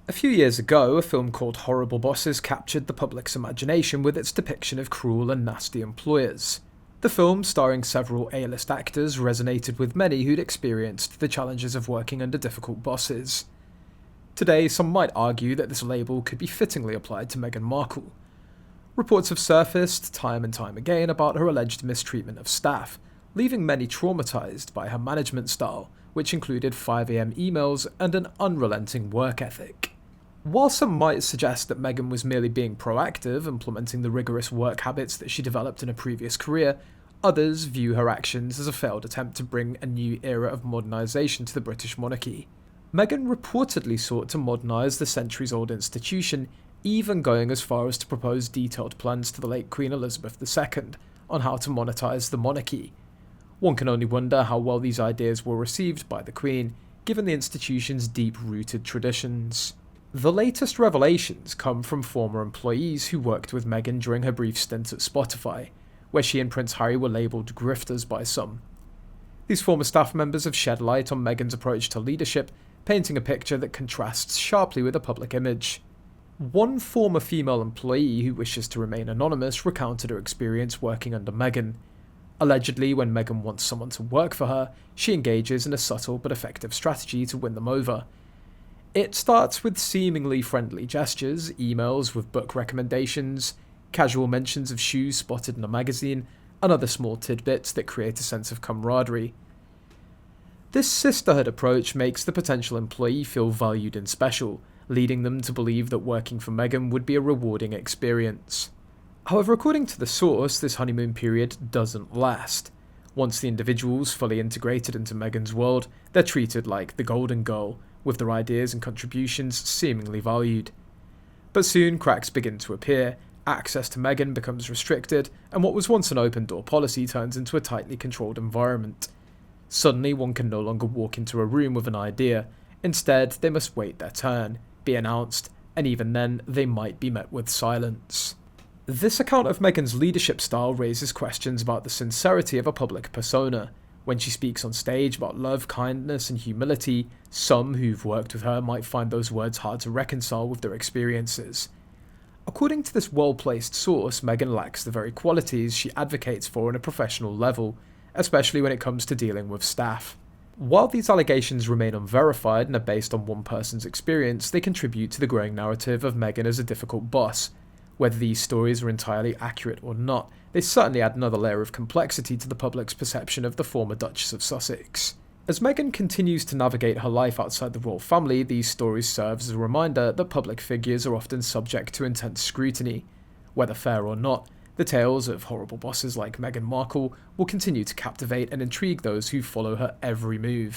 A few years ago, a film called Horrible Bosses captured the public's imagination with its depiction of cruel and nasty employers. The film, starring several A-list actors, resonated with many who'd experienced the challenges of working under difficult bosses. Today, some might argue that this label could be fittingly applied to Meghan Markle. Reports have surfaced time and time again about her alleged mistreatment of staff, leaving many traumatized by her management style, which included 5 a.m. emails and an unrelenting work ethic. While some might suggest that Meghan was merely being proactive, implementing the rigorous work habits that she developed in a previous career, others view her actions as a failed attempt to bring a new era of modernisation to the British monarchy. Meghan reportedly sought to modernise the centuries-old institution, even going as far as to propose detailed plans to the late Queen Elizabeth II on how to monetise the monarchy. One can only wonder how well these ideas were received by the Queen, given the institution's deep-rooted traditions. The latest revelations come from former employees who worked with Meghan during her brief stint at Spotify, where she and Prince Harry were labelled grifters by some. These former staff members have shed light on Meghan's approach to leadership, painting a picture that contrasts sharply with the public image. One former female employee who wishes to remain anonymous recounted her experience working under Meghan. Allegedly, when Meghan wants someone to work for her, she engages in a subtle but effective strategy to win them over. It starts with seemingly friendly gestures, emails with book recommendations, casual mentions of shoes spotted in a magazine, and other small tidbits that create a sense of camaraderie. This sisterhood approach makes the potential employee feel valued and special, leading them to believe that working for Meghan would be a rewarding experience. However, according to the source, this honeymoon period doesn't last. Once the individual's fully integrated into Meghan's world, they're treated like the golden girl, with their ideas and contributions seemingly valued. But soon cracks begin to appear, access to Meghan becomes restricted, and what was once an open-door policy turns into a tightly controlled environment. Suddenly, one can no longer walk into a room with an idea. Instead, they must wait their turn, be announced, and even then, they might be met with silence. This account of Meghan's leadership style raises questions about the sincerity of a public persona. When she speaks on stage about love, kindness, and humility, some who've worked with her might find those words hard to reconcile with their experiences. According to this well-placed source, Meghan lacks the very qualities she advocates for on a professional level, especially when it comes to dealing with staff. While these allegations remain unverified and are based on one person's experience, they contribute to the growing narrative of Meghan as a difficult boss. Whether these stories are entirely accurate or not, they certainly add another layer of complexity to the public's perception of the former Duchess of Sussex. As Meghan continues to navigate her life outside the royal family, these stories serve as a reminder that public figures are often subject to intense scrutiny. Whether fair or not, the tales of horrible bosses like Meghan Markle will continue to captivate and intrigue those who follow her every move.